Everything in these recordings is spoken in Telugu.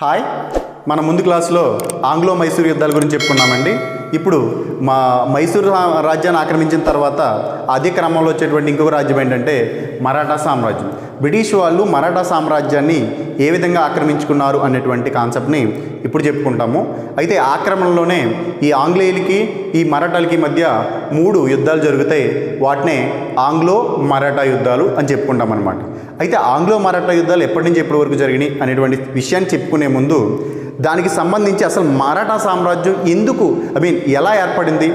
హాయ్, మన ముందు క్లాస్లో ఆంగ్లో మైసూర్ యుద్ధాల గురించి చెప్పుకున్నామండి. ఇప్పుడు మైసూరు రాజ్యాన్ని ఆక్రమించిన తర్వాత అదే క్రమంలో వచ్చేటువంటి ఇంకొక రాజ్యం ఏంటంటే మరాఠా సామ్రాజ్యం. బ్రిటిష్ వాళ్ళు మరాఠా సామ్రాజ్యాన్ని ఏ విధంగా ఆక్రమించుకున్నారు అనేటువంటి కాన్సెప్ట్ని ఇప్పుడు చెప్పుకుంటాము. అయితే ఆక్రమణలోనే ఈ ఆంగ్లేయులకి ఈ మరాఠాలకి మధ్య 3 యుద్ధాలు జరుగుతాయి. వాటినే ఆంగ్లో మరాఠా యుద్ధాలు అని చెప్పుకుంటాం అన్నమాట. అయితే ఆంగ్లో మరాఠా యుద్ధాలు ఎప్పటి నుంచి ఎప్పటి వరకు జరిగినాయి అనేటువంటి విషయాన్ని చెప్పుకునే ముందు దానికి సంబంధించి అసలు మరాఠా సామ్రాజ్యం ఎందుకు ఎలా ఏర్పడింది,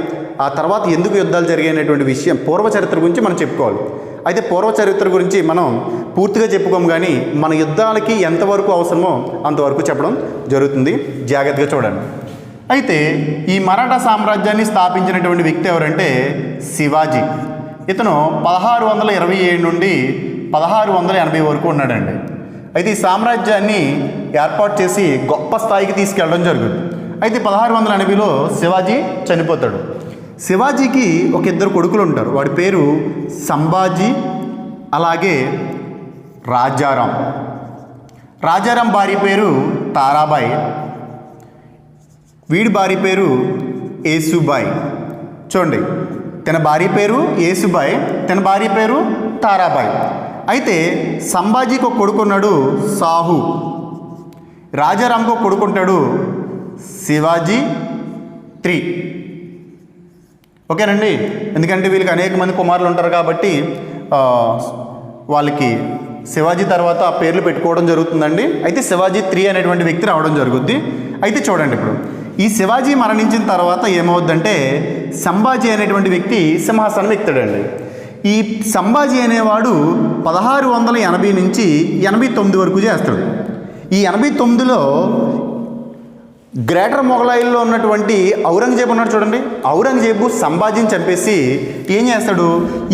ఆ తర్వాత ఎందుకు యుద్ధాలు జరిగాయనేటువంటి విషయం పూర్వ చరిత్ర గురించి మనం చెప్పుకోవాలి. అయితే పూర్వ చరిత్ర గురించి మనం పూర్తిగా చెప్పుకోము, కానీ మన యుద్ధాలకి ఎంతవరకు అవసరమో అంతవరకు చెప్పడం జరుగుతుంది. జాగ్రత్తగా చూడండి. అయితే ఈ మరాఠా సామ్రాజ్యాన్ని స్థాపించినటువంటి వ్యక్తి ఎవరంటే శివాజీ. ఇతను 1627 నుండి 1680 వరకు ఉన్నాడండి. అయితే ఈ సామ్రాజ్యాన్ని ఏర్పాటు చేసి గొప్ప స్థాయికి తీసుకెళ్ళడం జరుగుతుంది. అయితే 1680లో శివాజీ చనిపోతాడు. శివాజీకి ఒక 2 కొడుకులు ఉంటారు. వాడి పేరు సంభాజీ, అలాగే రాజారాం. రాజారాం భార్య పేరు తారాబాయి, వీడి భార్య పేరు యేసుబాయి. చూడండి, తన భార్య పేరు యేసుబాయి, తన భార్య పేరు తారాబాయి. అయితే సంభాజీకి ఒక కొడుకున్నాడు సాహు, రాజారాంకి ఒక కొడుకుంటాడు శివాజీ 3. ఓకేనండి, ఎందుకంటే వీళ్ళకి అనేక మంది కుమారులు ఉంటారు కాబట్టి వాళ్ళకి శివాజీ తర్వాత ఆ పేర్లు పెట్టుకోవడం జరుగుతుందండి. అయితే శివాజీ 3 అనేటువంటి వ్యక్తి రావడం జరుగుద్ది. అయితే చూడండి, ఇప్పుడు ఈ శివాజీ మరణించిన తర్వాత ఏమవుద్దంటే సంభాజీ అనేటువంటి వ్యక్తి సింహాసనం ఎక్కుతాడండి. ఈ సంభాజీ అనేవాడు 1680 నుంచి 89 వరకు చేస్తాడు. ఈ 89లో గ్రేటర్ మొఘలాయిల్లో ఉన్నటువంటి ఔరంగజేబు ఉన్నాడు చూడండి. ఔరంగజేబు సంభాజీని చంపేసి ఏం చేస్తాడు,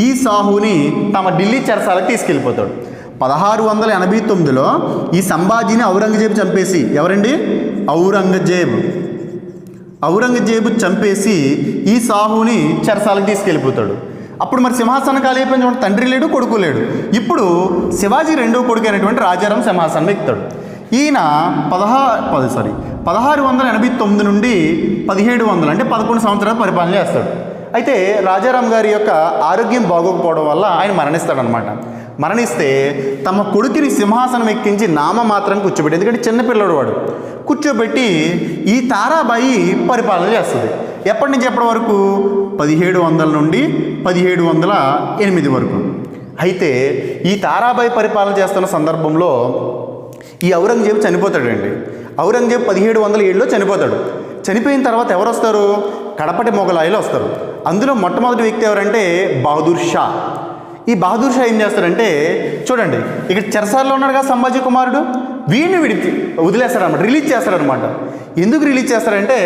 ఈ సాహుని తమ ఢిల్లీ చెరసాలకు తీసుకెళ్ళిపోతాడు. 1689లో ఈ సంభాజీని ఔరంగజేబు చంపేసి, ఎవరండి ఔరంగజేబు చంపేసి ఈ సాహుని చెరసాలకు తీసుకెళ్ళిపోతాడు. అప్పుడు మరి సింహాసనం ఖాళీ అయిపోయింది చూడండి. తండ్రి లేడు, కొడుకు లేడు. ఇప్పుడు శివాజీ 2వ కొడుకు అయినటువంటి రాజారాం సింహాసనం ఎక్కుతాడు. ఈయన 1689 నుండి 1700 అంటే 11 సంవత్సరాలు పరిపాలన చేస్తాడు. అయితే రాజారాం గారి యొక్క ఆరోగ్యం బాగోకపోవడం వల్ల ఆయన మరణిస్తాడనమాట. మరణిస్తే తమ కొడుకుని సింహాసనం ఎక్కించి నామమాత్రం కూర్చోబెట్టి, ఎందుకంటే చిన్నపిల్లడు వాడు, కూర్చోబెట్టి ఈ తారాబాయి పరిపాలన చేస్తుంది. ఎప్పటి నుంచి ఎప్పటి వరకు? 1700 నుండి 1708 వరకు. అయితే ఈ తారాబాయి పరిపాలన చేస్తున్న సందర్భంలో ఈ ఔరంగజేబు చనిపోతాడండి. ఔరంగజేబు 1707లో చనిపోతాడు. చనిపోయిన తర్వాత ఎవరు వస్తారు? కడపటి మొఘలాయిలు వస్తారు. అందులో మొట్టమొదటి వ్యక్తి ఎవరంటే బహదూర్ షా. ఈ బహదూర్ షా ఏం చేస్తారంటే, చూడండి, ఇక్కడ చెరసాలలో ఉన్నాడు కదా సంభాజీ కుమారుడు, వీడిని వదిలేస్తారనమాట, రిలీజ్ చేస్తారనమాట. ఎందుకు రిలీజ్ చేస్తారంటే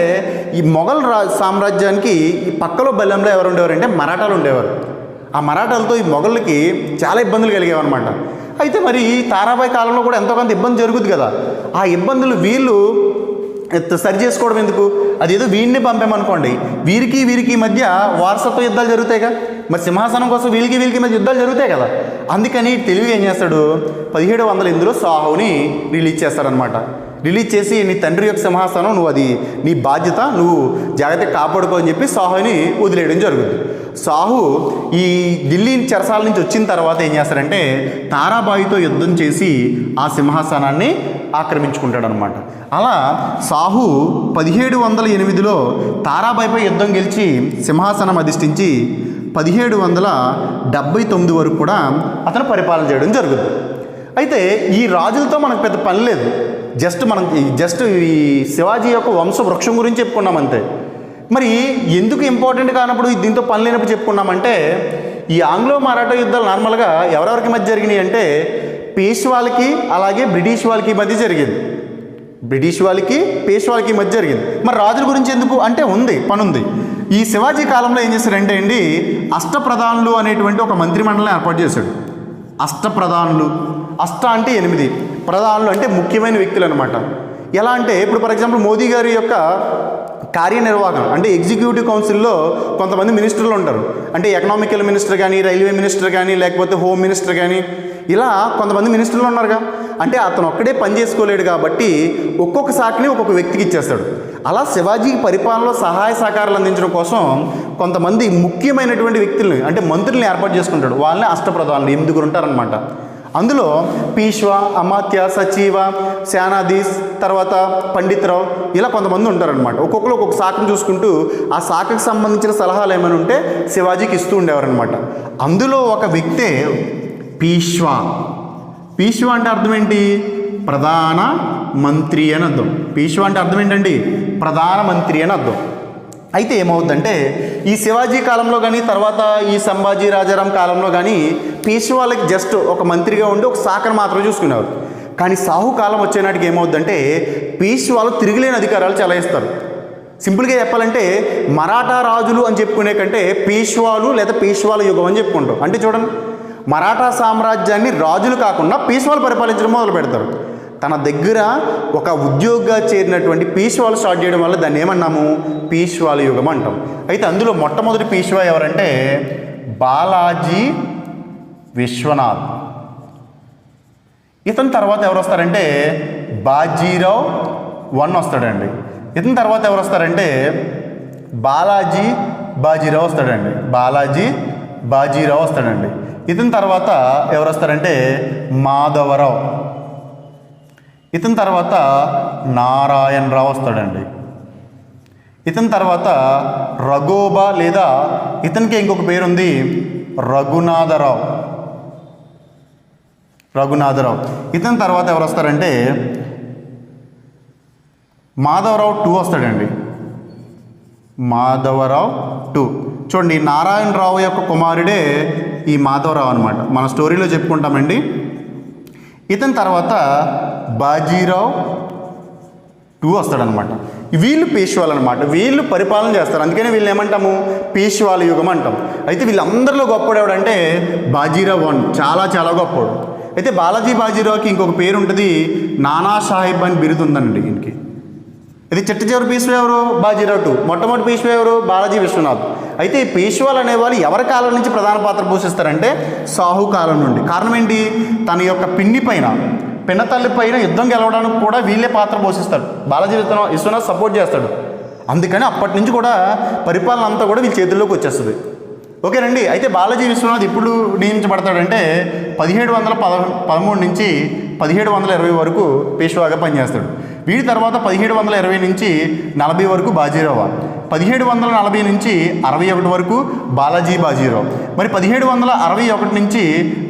ఈ మొఘల్ సామ్రాజ్యానికి ఈ పక్కలో బెల్లంలో ఎవరు ఉండేవారంటే మరాఠాలు ఉండేవారు. ఆ మరాఠాలతో ఈ మొఘళ్ళకి చాలా ఇబ్బందులు కలిగేవన్నమాట. అయితే మరి ఈ తారాబాయి కాలంలో కూడా ఎంతో కొంత ఇబ్బంది జరుగుద్ది కదా. ఆ ఇబ్బందులు వీళ్ళు సరి చేసుకోవడం ఎందుకు, అదేదో వీడిని పంపామనుకోండి, వీరికి మధ్య వారసత్వ యుద్ధాలు జరుగుతాయిగా. మరి సింహాసనం కోసం వీళ్ళకి మధ్య యుద్ధాలు జరుగుతాయి కదా. అందుకని తెలివిగా ఏం చేస్తాడు, 1708లో సాహుని రిలీజ్ చేస్తాడనమాట. రిలీజ్ చేసి నీ తండ్రి యొక్క సింహాసనం, నువ్వు అది నీ బాధ్యత, నువ్వు జాగ్రత్తగా కాపాడుకో అని చెప్పి సాహుని వదిలేయడం జరుగుతుంది. సాహు ఈ ఢిల్లీ చెరసాల నుంచి వచ్చిన తర్వాత ఏం చేస్తాడంటే తారాబాయితో యుద్ధం చేసి ఆ సింహాసనాన్ని ఆక్రమించుకుంటాడనమాట. అలా సాహు 1708లో తారాబాయిపై యుద్ధం గెలిచి సింహాసనం అధిష్ఠించి 1779 వరకు కూడా అతను పరిపాలన చేయడం జరుగుతుంది. అయితే ఈ రాజులతో మనకు పెద్ద పని లేదు, జస్ట్ ఈ శివాజీ యొక్క వంశ వృక్షం గురించి చెప్పుకున్నాం అంతే. మరి ఎందుకు ఇంపార్టెంట్ కానప్పుడు దీంతో పని లేనప్పుడు చెప్పుకున్నామంటే, ఈ ఆంగ్లో మరాఠా యుద్ధాలు నార్మల్గా ఎవరెవరికి మధ్య జరిగినాయి అంటే పేష్వాలకి అలాగే బ్రిటిష్ వాళ్ళకి మధ్య జరిగింది. పేష్వాలకి మధ్య జరిగింది. మరి రాజుల గురించి ఎందుకు అంటే పని ఉంది. ఈ శివాజీ కాలంలో ఏం చేశారంటే అండి, అష్టప్రధానులు అనేటువంటి ఒక మంత్రిమండలిని ఏర్పాటు చేశాడు. అష్టప్రధానులు, అంటే 8, ప్రధానులు అంటే ముఖ్యమైన వ్యక్తులు అనమాట. ఎలా అంటే ఇప్పుడు ఫర్ ఎగ్జాంపుల్ మోదీ గారి యొక్క కార్యనిర్వాహకం అంటే ఎగ్జిక్యూటివ్ కౌన్సిల్లో కొంతమంది మినిస్టర్లు ఉంటారు. అంటే ఎకనామికల్ మినిస్టర్ కానీ, రైల్వే మినిస్టర్ కానీ, లేకపోతే హోమ్ మినిస్టర్ కానీ, ఇలా కొంతమంది మినిస్టర్లు ఉన్నారుగా. అంటే అతను ఒక్కడే పని చేసుకోలేడు కాబట్టి ఒక్కొక్క శాఖని ఒక్కొక్క వ్యక్తికి ఇచ్చేస్తాడు. అలా శివాజీకి పరిపాలనలో సహాయ సహకారాలు అందించడం కోసం కొంతమంది ముఖ్యమైనటువంటి వ్యక్తుల్ని అంటే మంత్రుల్ని ఏర్పాటు చేసుకుంటాడు. వాళ్ళని అష్టప్రధానులు 8 ఉంటారనమాట. అందులో పీష్వా, అమాత్య, సచివ, సేనాధీశ్, తర్వాత పండితరావు ఇలా కొంతమంది ఉంటారనమాట. ఒక్కొక్కరు ఒక్కొక్క శాఖను చూసుకుంటూ ఆ శాఖకు సంబంధించిన సలహాలు ఏమైనా ఉంటే శివాజీకి ఇస్తూ ఉండేవారనమాట. అందులో ఒక వ్యక్తే పీష్వా. పీష్వా అంటే అర్థం ఏంటి? ప్రధాన మంత్రి అని అర్థం. పీష్వా అంటే అర్థం ఏంటండి? ప్రధానమంత్రి అని అర్థం. అయితే ఏమవుతుందంటే ఈ శివాజీ కాలంలో కానీ తర్వాత ఈ సంభాజీ రాజారాం కాలంలో కానీ పీష్వాలకి జస్ట్ ఒక మంత్రిగా ఉండి ఒక శాఖను మాత్రమే చూసుకునేవారు. కానీ సాహు కాలం వచ్చేనాటికి ఏమవుతుందంటే పీష్వాలు తిరిగిలేని అధికారాలు చెలాయిస్తారు. సింపుల్గా చెప్పాలంటే మరాఠా రాజులు అని చెప్పుకునే కంటే పీష్వాలు లేదా పీష్వాల యుగం అని చెప్పుకుంటాం. అంటే చూడండి, మరాఠా సామ్రాజ్యాన్ని రాజులు కాకుండా పీష్వాలు పరిపాలించడం మొదలు పెడతారు. తన దగ్గర ఒక ఉద్యోగిగా చేరినటువంటి పీష్వాలు స్టార్ట్ చేయడం వల్ల దాన్ని ఏమన్నాము? పీష్వాల యుగం అంటాం. అయితే అందులో మొట్టమొదటి పీష్వా ఎవరంటే బాలాజీ విశ్వనాథ్. ఇతని తర్వాత ఎవరు వస్తారంటే బాజీరావు I వస్తాడండి. ఇతని తర్వాత ఎవరు వస్తారంటే బాజీరావు వస్తాడండి. బాజీరావు వస్తాడండి. ఇతని తర్వాత ఎవరు వస్తారంటే మాధవరావు. ఇతని తర్వాత నారాయణరావు వస్తాడండి. ఇతని తర్వాత రఘోబా లేదా ఇతనికి ఇంకొక పేరు ఉంది రఘునాథరావు. ఇతని తర్వాత ఎవరు వస్తారంటే మాధవరావు II వస్తాడండి. మాధవరావు II. చూడండి, నారాయణరావు యొక్క కుమారుడే ఈ మాధవరావు అనమాట. మన స్టోరీలో చెప్పుకుంటామండి. ఇతని తర్వాత బాజీరావు II వస్తాడనమాట. వీళ్ళు పేష్వాలు అనమాట. వీళ్ళు పరిపాలన చేస్తారు. అందుకనే వీళ్ళు ఏమంటాము? పేష్వాల యుగం అంటాం. అయితే వీళ్ళందరిలో గొప్పవాడంటే బాజీరావు I చాలా చాలా గొప్పవాడు. అయితే బాజీరావుకి ఇంకొక పేరు ఉంటుంది, నానా సాహిబ్ అని బిరుదు ఉందండి ఈయనకి. ఇది చిట్ట చివరి పీష్వా ఎవరు? బాజీరావు II. మొట్టమొదటి పీష్వా ఎవరు? బాలాజీ విశ్వనాథ్. అయితే ఈ పేష్వాలు అనేవాళ్ళు ఎవరి కాలం నుంచి ప్రధాన పాత్ర పోషిస్తారంటే సాహు కాలం నుండి. కారణం ఏంటి? తన యొక్క పిన్నతల్లి పైన యుద్ధం గెలవడానికి కూడా వీళ్ళే పాత్ర పోషిస్తాడు. బాలాజీ విశ్వనాథ్ సపోర్ట్ చేస్తాడు. అందుకని అప్పటి నుంచి కూడా పరిపాలన అంతా కూడా వీళ్ళ చేతుల్లోకి వచ్చేస్తుంది. ఓకేనండి. అయితే బాలాజీ విశ్వనాథ్ ఎప్పుడు నియమించబడతాడంటే 1713 నుంచి 1720 వరకు పేష్వాగా పనిచేస్తాడు. వీడి తర్వాత 1720 నుంచి 40 వరకు బాజీరావు. 1740 నుంచి 61 వరకు బాజీరావు. మరి 1761 నుంచి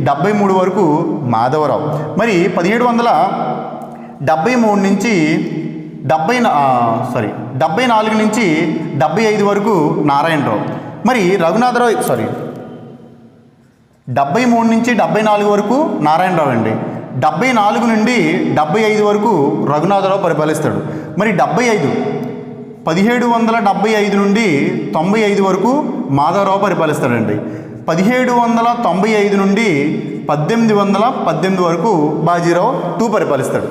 73 వరకు మాధవరావు. మరి 1773 నుంచి 74 నుంచి 75 వరకు నారాయణరావు. మరి 73 నుంచి 74 వరకు నారాయణరావు అండి. 74 నుండి 75 వరకు రఘునాథరావు పరిపాలిస్తాడు. మరి 1775 నుండి 95 వరకు మాధవరావు పరిపాలిస్తాడండి. 1795 నుండి 1818 వరకు బాజీరావు II పరిపాలిస్తాడు.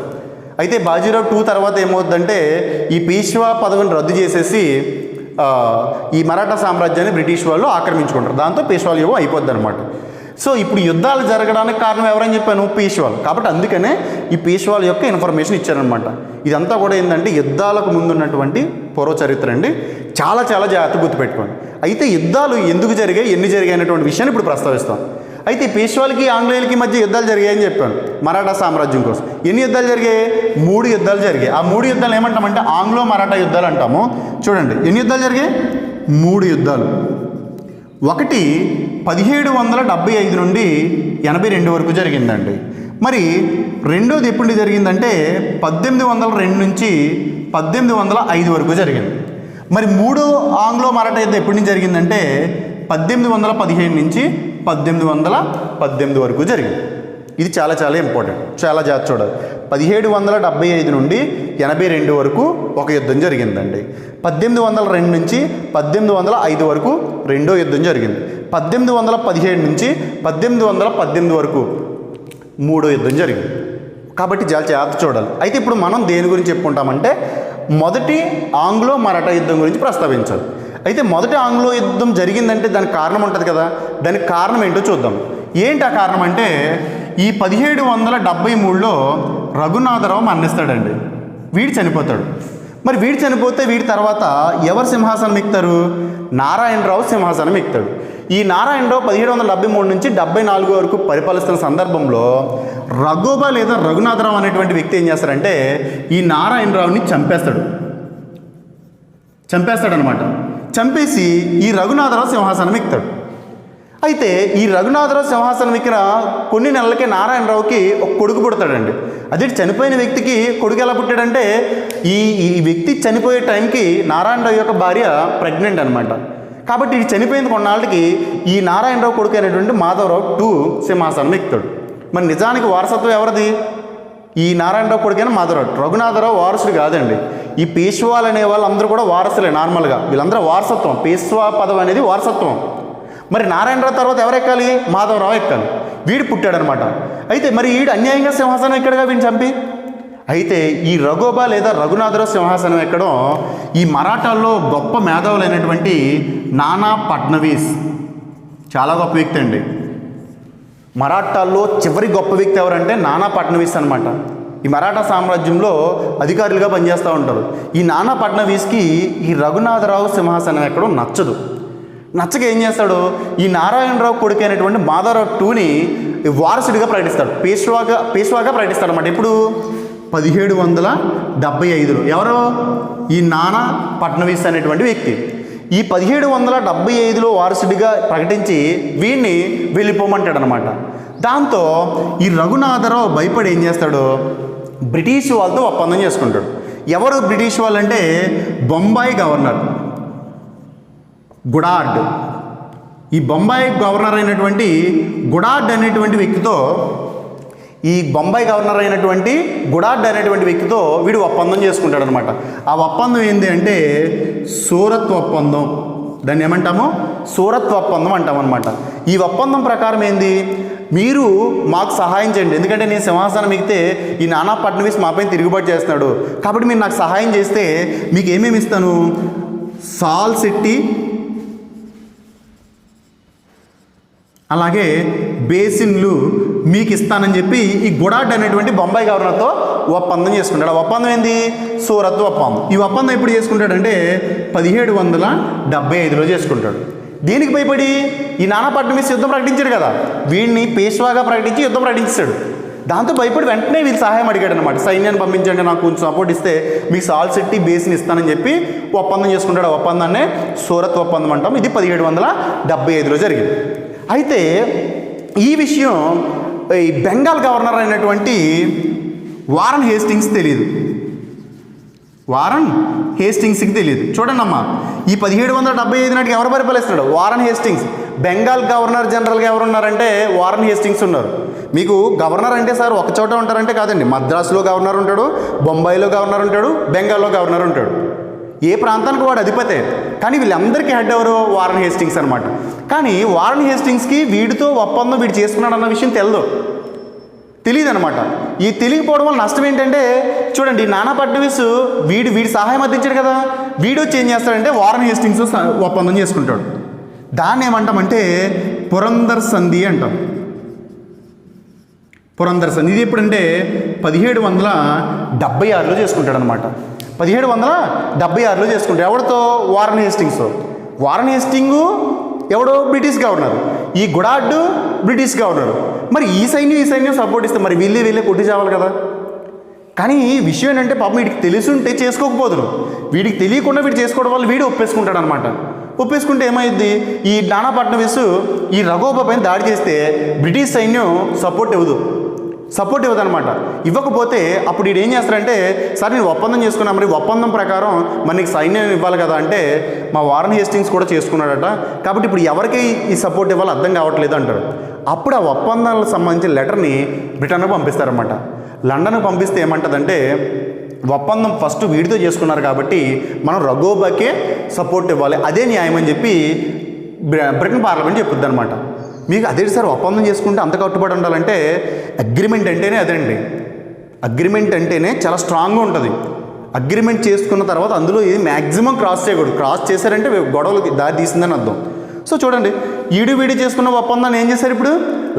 అయితే బాజీరావు II తర్వాత ఏమవుతుందంటే ఈ పీష్వా పదవిని రద్దు చేసేసి ఈ మరాఠా సామ్రాజ్యాన్ని బ్రిటిష్ వాళ్ళు ఆక్రమించుకుంటారు. దాంతో పేష్వాల యుగం అయిపోద్ది అనమాట. సో ఇప్పుడు యుద్ధాలు జరగడానికి కారణం ఎవరని చెప్పాను? పేష్వాలు. కాబట్టి అందుకనే ఈ పేష్వాల యొక్క ఇన్ఫర్మేషన్ ఇచ్చారనమాట. ఇదంతా కూడా ఏంటంటే యుద్ధాలకు ముందున్నటువంటి పూర్వ చరిత్ర అండి. చాలా చాలా జాగ్రత్త గుర్తుపెట్టుకోండి. అయితే యుద్ధాలు ఎందుకు జరిగాయి, ఎన్ని జరిగాయి అనేటువంటి విషయాన్ని ఇప్పుడు ప్రస్తావిస్తాం. అయితే పేష్వాలకి ఆంగ్లేయులకి మధ్య యుద్ధాలు జరిగాయని చెప్పాను మరాఠా సామ్రాజ్యం కోసం. ఎన్ని యుద్ధాలు జరిగాయి? 3 యుద్ధాలు జరిగాయి. ఆ 3 యుద్ధాలు ఏమంటామంటే ఆంగ్లో మరాఠా యుద్ధాలు అంటాము. చూడండి ఎన్ని యుద్ధాలు జరిగాయి? 3 యుద్ధాలు. ఒకటి 1775 నుండి 82 వరకు జరిగిందండి. మరి రెండోది ఎప్పుడు జరిగిందంటే 1802 నుంచి 1805 వరకు జరిగింది. మరి మూడో ఆంగ్లో మరాఠా యుద్ధం ఎప్పటి నుంచి జరిగిందంటే 1815 నుంచి 1818 వరకు జరిగింది. ఇది చాలా చాలా ఇంపార్టెంట్, చాలా జాగ్రత్త చూడాలి. 1775 నుండి 82 వరకు ఒక యుద్ధం జరిగిందండి. 1802 నుంచి 1805 వరకు రెండో యుద్ధం జరిగింది. 1817 నుంచి 1818 వరకు మూడో యుద్ధం జరిగింది. కాబట్టి చాలా జాగ్రత్త చూడాలి. అయితే ఇప్పుడు మనం దేని గురించి చెప్పుకుంటామంటే మొదటి ఆంగ్లో మరాఠా యుద్ధం గురించి ప్రస్తావించాలి. అయితే మొదటి ఆంగ్లో యుద్ధం జరిగిందంటే దానికి కారణం ఉంటుంది కదా, దానికి కారణం ఏంటో చూద్దాం. ఏంటి ఆ కారణం అంటే ఈ 1773లో రఘునాథరావు మరణిస్తాడండి. వీడు చనిపోతాడు. మరి వీడు చనిపోతే వీడి తర్వాత ఎవరు సింహాసనం ఎక్కుతారు? నారాయణరావు సింహాసనం ఎక్కుతాడు. ఈ నారాయణరావు 1773 నుంచి 74 వరకు పరిపాలిస్తున్న సందర్భంలో రఘోబా లేదా రఘునాథరావు అనేటువంటి వ్యక్తి ఏం చేస్తారంటే ఈ నారాయణరావుని చంపేస్తాడనమాట. చంపేసి ఈ రఘునాథరావు సింహాసనం ఎక్కుతాడు. అయితే ఈ రఘునాథరావు సింహాసనం ఎక్కిన కొన్ని నెలలకే నారాయణరావుకి ఒక కొడుకు పుడతాడండి. అదే చనిపోయిన వ్యక్తికి కొడుకు ఎలా పుట్టాడంటే ఈ వ్యక్తి చనిపోయే టైంకి నారాయణరావు యొక్క భార్య ప్రెగ్నెంట్ అనమాట. కాబట్టి ఇది చనిపోయిన కొన్నాళ్ళకి ఈ నారాయణరావు కొడుకు అయినటువంటి మాధవరావు 2 సింహాసనం ఎక్కుతాడు. మరి నిజానికి వారసత్వం ఎవరిది? ఈ నారాయణరావు కొడుకైన మాధవరావు. రఘునాథరావు వారసుడు కాదండి. ఈ పేష్వాలు అనే వాళ్ళందరూ కూడా వారసులే. నార్మల్గా వీళ్ళందరూ వారసత్వం. పేష్వా పదవి అనేది వారసత్వం. మరి నారాయణరావు తర్వాత ఎవరు ఎక్కాలి? మాధవరావు ఎక్కాలి. వీడు పుట్టాడనమాట. అయితే మరి వీడు అన్యాయంగా సింహాసనం ఎక్కడగా వీడిని చంపి. అయితే ఈ రఘోబా లేదా రఘునాథరావు సింహాసనం ఎక్కడం ఈ మరాఠాల్లో గొప్ప మేధావులైనటువంటి నానా ఫడ్నవీస్, చాలా గొప్ప వ్యక్తి అండి. మరాఠాల్లో చివరి గొప్ప వ్యక్తి ఎవరంటే నానా ఫడ్నవీస్ అనమాట. ఈ మరాఠా సామ్రాజ్యంలో అధికారులుగా పనిచేస్తూ ఉంటారు. ఈ నానా ఫడ్నవీస్కి ఈ రఘునాథరావు సింహాసనం ఎక్కడం నచ్చదు. నచ్చక ఏం చేస్తాడు? ఈ నారాయణరావు కొడుకు అయినటువంటి మాధవరావు 2ని వారసుడిగా ప్రకటిస్తాడు. పేష్వాగా ప్రకటిస్తాడు అన్నమాట. ఇప్పుడు 1775లో ఎవరో ఈ నానా ఫడ్నవీస్ అనేటువంటి వ్యక్తి ఈ 1775లో వారసుడిగా ప్రకటించి వీడిని వెళ్ళిపోమంటాడు అనమాట. దాంతో ఈ రఘునాథరావు భయపడి ఏం చేస్తాడు? బ్రిటిష్ వాళ్ళతో ఒప్పందం చేసుకుంటాడు. ఎవరు బ్రిటిష్ వాళ్ళంటే బొంబాయి గవర్నర్ గుడార్డ్. ఈ బొంబాయి గవర్నర్ అయినటువంటి గుడార్డ్ అనేటువంటి వ్యక్తితో వీడు ఒప్పందం చేసుకుంటాడు అనమాట. ఆ ఒప్పందం ఏంటి అంటే సూరత్ ఒప్పందం. దాన్ని ఏమంటాము? సూరత్ ఒప్పందం అంటాం అనమాట. ఈ ఒప్పందం ప్రకారం ఏంది? మీరు మాకు సహాయం చేయండి, ఎందుకంటే నేను సింహాసనం ఎక్కితే ఈ నానా ఫడ్నవీస్ మాపైన తిరుగుబాటు చేస్తున్నాడు, కాబట్టి మీరు నాకు సహాయం చేస్తే మీకు ఏమేమి ఇస్తాను? సాల్ సిట్టి, అలాగే బేసిన్లు మీకు ఇస్తానని చెప్పి ఈ గుడార్డ్ అనేటువంటి బొంబాయి గవర్నర్తో ఒప్పందం చేసుకుంటాడు. ఆ ఒప్పందం ఏంది? సూరత్ ఒప్పందం. ఈ ఒప్పందం ఎప్పుడు చేసుకుంటాడంటే 1775లో చేసుకుంటాడు. దీనికి భయపడి ఈ నానా ఫడ్నవీస్ యుద్ధం ప్రకటించాడు కదా, వీడిని పేష్వాగా ప్రకటించి యుద్ధం ప్రకటించాడు. దాంతో భయపడి వెంటనే వీళ్ళు సహాయం అడిగాడు అనమాట. సైన్యాన్ని పంపించండి, నాకు కొంచెం సపోర్ట్ ఇస్తే మీకు సాల్ సిట్టి బేసిన్ ఇస్తానని చెప్పి ఒప్పందం చేసుకుంటాడు. ఆ ఒప్పందాన్నే సూరత్ ఒప్పందం అంటాం. ఇది 1775లో జరిగింది. అయితే ఈ విషయం ఈ బెంగాల్ గవర్నర్ అయినటువంటి వారన్ హేస్టింగ్స్కి తెలియదు. చూడండి అమ్మా, ఈ 1775 నాటికి ఎవరు పరిపాలిస్తున్నాడు? Warren Hastings. బెంగాల్ గవర్నర్ జనరల్గా ఎవరు ఉన్నారంటే వారన్ హేస్టింగ్స్ ఉన్నారు. మీకు గవర్నర్ అంటే సార్ ఒక చోట ఉంటారంటే కాదండి. మద్రాసులో గవర్నర్ ఉంటాడు, బొంబాయిలో గవర్నర్ ఉంటాడు, బెంగాల్లో గవర్నర్ ఉంటాడు. ఏ ప్రాంతానికి వాడు అధిపతే. కానీ వీళ్ళందరికీ హెడ్ ఎవరు? వారన్ హేస్టింగ్స్ అనమాట. కానీ వారన్ హేస్టింగ్స్కి వీడితో ఒప్పందం వీడు చేసుకున్నాడు అన్న విషయం తెలియదు అనమాట. ఈ తెలియకపోవడం వల్ల నష్టం ఏంటంటే చూడండి, నానా ఫడ్నవీస్ వీడి సహాయం అందించాడు కదా, వీడు వచ్చి ఏం చేస్తాడంటే వారన్ హేస్టింగ్స్ ఒప్పందం చేసుకుంటాడు. దాన్ని ఏమంటామంటే పురందర్ సంధి అంటాం. పురందర్ సంధి. ఇది ఎప్పుడంటే 1776లో చేసుకుంటాడు అనమాట. 1776లో చేసుకుంటాడు. ఎవరితో? Warren Hastings. వారన్ హేస్టింగు ఎవడో బ్రిటిష్ గవర్నర్, ఈ గుడార్డ్ బ్రిటిష్ గవర్నర్. మరి ఈ సైన్యం సపోర్ట్ ఇస్తే మరి వీళ్ళే కొట్టి చావాలి కదా. కానీ విషయం ఏంటంటే పాపం వీడికి తెలుసుంటే చేసుకోకపోదురు. వీడికి తెలియకుండా వీడు చేసుకోవడం వల్ల వీడు ఒప్పేసుకుంటాడు అనమాట. ఒప్పేసుకుంటే ఏమైంది? ఈ నానా ఫడ్నవీస్ ఈ రఘోబా పైన దాడి చేస్తే బ్రిటిష్ సైన్యం సపోర్ట్ ఇవ్వదనమాట. ఇవ్వకపోతే అప్పుడు వీడు ఏం చేస్తారంటే, సార్ నేను ఒప్పందం చేసుకున్నా, మరి ఒప్పందం ప్రకారం మరి నీకు సైన్యం ఇవ్వాలి కదా అంటే మా వారన్ హేస్టింగ్స్ కూడా చేసుకున్నాడట, కాబట్టి ఇప్పుడు ఎవరికి ఈ సపోర్ట్ ఇవ్వాలో అర్థం కావట్లేదు అంటారు. అప్పుడు ఆ ఒప్పందాలకు సంబంధించిన లెటర్ని బ్రిటన్కు పంపిస్తారన్నమాట. లండన్కు పంపిస్తే ఏమంటుందంటే, ఒప్పందం ఫస్ట్ వీడితో చేసుకున్నారు కాబట్టి మనం రఘోబాకే సపోర్ట్ ఇవ్వాలి, అదే న్యాయం అని చెప్పి బ్రిటన్ పార్లమెంట్ చెప్పుద్ది అనమాట. మీకు అదే సార్ ఒప్పందం చేసుకుంటే అంత కట్టుబడి ఉండాలంటే అగ్రిమెంట్ అంటేనే అదండి. అగ్రిమెంట్ అంటేనే చాలా స్ట్రాంగ్గా ఉంటుంది. అగ్రిమెంట్ చేసుకున్న తర్వాత అందులో ఇది మ్యాక్సిమం క్రాస్ చేయకూడదు. క్రాస్ చేశారంటే గొడవలకి దారి తీసిందని అర్థం. సో చూడండి, ఈడు వీడి చేసుకున్న ఒప్పందాన్ని ఏం చేశారు ఇప్పుడు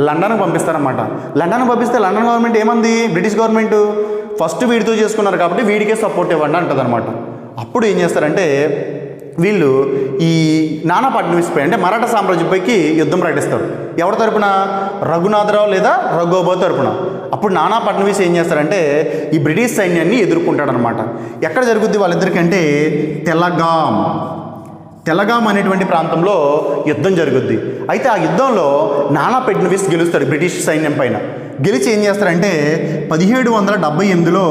లండన్కి పంపిస్తారన్నమాట. లండన్కి పంపిస్తే లండన్ గవర్నమెంట్ ఏమంది, బ్రిటిష్ గవర్నమెంట్ ఫస్ట్ వీడితో చేసుకున్నారు కాబట్టి వీడికే సపోర్ట్ ఇవ్వండి అంటదనమాట. అప్పుడు ఏం చేస్తారంటే వీళ్ళు ఈ నానా ఫడ్నవీస్పై అంటే మరాఠా సామ్రాజ్యంపైకి యుద్ధం ప్రకటిస్తారు. ఎవరి తరపున, రఘునాథరావు లేదా రఘోబా తరపున. అప్పుడు నానా ఫడ్నవీస్ ఏం చేస్తారంటే ఈ బ్రిటిష్ సైన్యాన్ని ఎదుర్కొంటాడనమాట. ఎక్కడ జరుగుద్ది వాళ్ళిద్దరికంటే తెలగాం అనేటువంటి ప్రాంతంలో యుద్ధం జరుగుద్ది. అయితే ఆ యుద్ధంలో నానా ఫడ్నవీస్ గెలుస్తాడు బ్రిటిష్ సైన్యం పైన. గెలిచి ఏం చేస్తారంటే 1778లో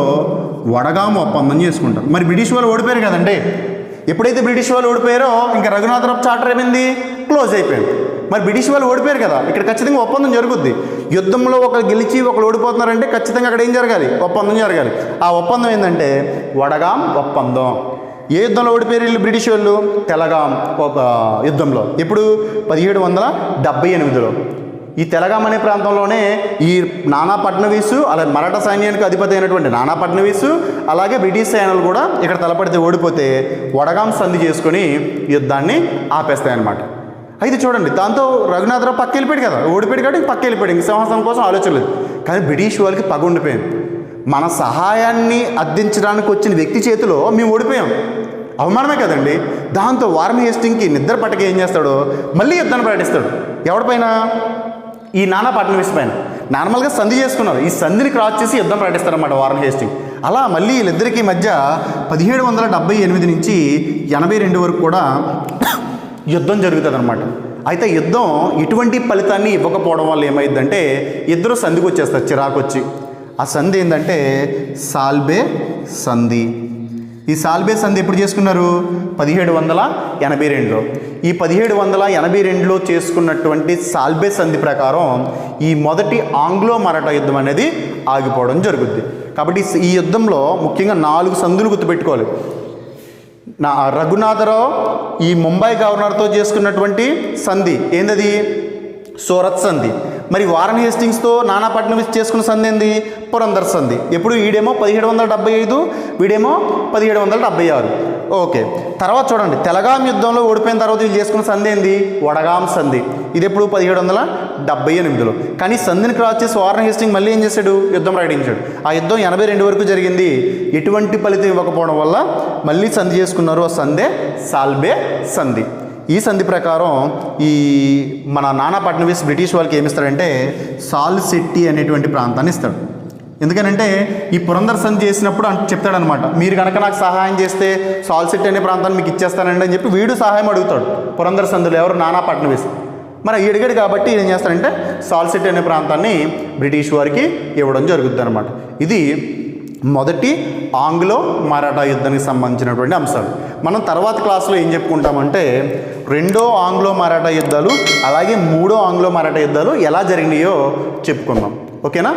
వడగాం ఒప్పందం చేసుకుంటారు. మరి బ్రిటిష్ వాళ్ళు ఓడిపోయారు కదండి. ఎప్పుడైతే బ్రిటిష్ వాళ్ళు ఓడిపోయారో ఇంకా రఘునాథరావు చార్టర్ ఏమైంది, క్లోజ్ అయిపోయింది. మరి బ్రిటిష్ వాళ్ళు ఓడిపోయారు కదా, ఇక్కడ ఖచ్చితంగా ఒప్పందం జరుగుద్ది. యుద్ధంలో ఒకరు గెలిచి ఒకరు ఓడిపోతున్నారంటే ఖచ్చితంగా అక్కడ ఏం జరగాలి, ఒప్పందం జరగాలి. ఆ ఒప్పందం ఏంటంటే వడగాం ఒప్పందం. ఏ యుద్ధంలో ఓడిపోయారు వీళ్ళు బ్రిటిష్ వాళ్ళు, తెలగాం యుద్ధంలో. ఎప్పుడు 1778లో. ఈ తెలగాం అనే ప్రాంతంలోనే ఈ నానా ఫడ్నవీసు అలాగే మరాఠా సైన్యానికి అధిపతి అయినటువంటి నానా ఫడ్నవీసు అలాగే బ్రిటిష్ సైన్యాలు కూడా ఇక్కడ తలపడితే ఓడిపోతే వడగాం సంధి చేసుకొని యుద్ధాన్ని ఆపేస్తాయన్నమాట. అయితే చూడండి, దాంతో రఘునాథరావు పక్క వెళ్ళిపోయాడు కదా, ఓడిపోయాడు కాబట్టి పక్క వెళ్ళిపోయాడు, ఇంక సింహాసనం కోసం ఆలోచన లేదు. కానీ బ్రిటిష్ వాళ్ళకి పగ ఉండిపోయింది. మన సహాయాన్ని అందించడానికి వచ్చిన వ్యక్తి చేతిలో మేము ఓడిపోయాం, అవమానమే కదండి. దాంతో వారన్ హేస్టింగ్కి నిద్ర పట్టక ఏం చేస్తాడో మళ్ళీ యుద్ధాన్ని ప్రకటిస్తాడు. ఎవరిపైన, ఈ నానా ఫడ్నవీస్ పైన. నార్మల్గా సంధి చేసుకున్నారు, ఈ సంధిని క్రాస్ చేసి యుద్ధం ప్రకటిస్తారన్నమాట వారన్ హేస్టింగ్. అలా మళ్ళీ వీళ్ళిద్దరికీ మధ్య 1778 నుంచి 82 వరకు కూడా యుద్ధం జరుగుతుంది అనమాట. అయితే యుద్ధం ఇటువంటి ఫలితాన్ని ఇవ్వకపోవడం వల్ల ఏమైందంటే ఇద్దరు సంధికి వచ్చేస్తారు చిరాకు వచ్చి. ఆ సంధి ఏంటంటే సాల్బే సంధి. ఈ సాల్బే సంధి ఎప్పుడు చేసుకున్నారు, 1782లో. ఈ 1782లో చేసుకున్నటువంటి సాల్బే సంధి ప్రకారం ఈ మొదటి ఆంగ్లో మరాఠా యుద్ధం అనేది ఆగిపోవడం జరుగుద్ది. కాబట్టి ఈ యుద్ధంలో ముఖ్యంగా 4 సంధులు గుర్తుపెట్టుకోవాలి. రఘునాథరావు ఈ ముంబై గవర్నర్తో చేసుకున్నటువంటి సంధి ఏందది, సూరత్ సంధి. మరి వారన్ హేస్టింగ్స్తో నానా ఫడ్నవీస్ చేసుకున్న సంధి ఏంది, పురందర్ సంధి. ఎప్పుడు వీడేమో 1775, వీడేమో 1776. ఓకే, తర్వాత చూడండి, తెలగాం యుద్ధంలో ఓడిపోయిన తర్వాత వీళ్ళు చేసుకున్న సంధి ఏంది, వడగాం సంధి. ఇది ఎప్పుడు 1778లో. కానీ సంధిని క్రాస్ చేసి వారన్ హేస్టింగ్ మళ్ళీ ఏం చేశాడు, యుద్ధం ప్రకటించాడు. ఆ యుద్ధం 82 వరకు జరిగింది. ఎటువంటి ఫలితం ఇవ్వకపోవడం వల్ల మళ్ళీ సంధి చేసుకున్నారు. ఆ సంధే సాల్బే సంధి. ఈ సంధి ప్రకారం ఈ మన నానా ఫడ్నవీస్ బ్రిటిష్ వాళ్ళకి ఏమిస్తాడంటే సాల్సెట్టి అనేటువంటి ప్రాంతాన్ని ఇస్తాడు. ఎందుకనంటే ఈ పురందర్ సంధి చేసినప్పుడు చెప్తాడనమాట, మీరు కనుక నాకు సహాయం చేస్తే సాల్సెట్టి అనే ప్రాంతాన్ని మీకు ఇచ్చేస్తానండి అని చెప్పి వీడు సహాయం అడుగుతాడు పురందర్ సంధిలో. ఎవరు, నానా ఫడ్నవీస్. మరి అడిగాడు కాబట్టి ఏం చేస్తాడంటే సాల్సెట్టి అనే ప్రాంతాన్ని బ్రిటిష్ వారికి ఇవ్వడం జరుగుతుంది అనమాట. ఇది మొదటి ఆంగ్లో మరాఠా యుద్ధానికి సంబంధించినటువంటి అంశాలు. మనం తర్వాత క్లాసులో ఏం చెప్పుకుంటామంటే రెండో ఆంగ్లో మరాఠా యుద్ధాలు అలాగే మూడో ఆంగ్లో మరాఠా యుద్ధాలు ఎలా జరిగినాయో చెప్పుకుందాం. ఓకేనా?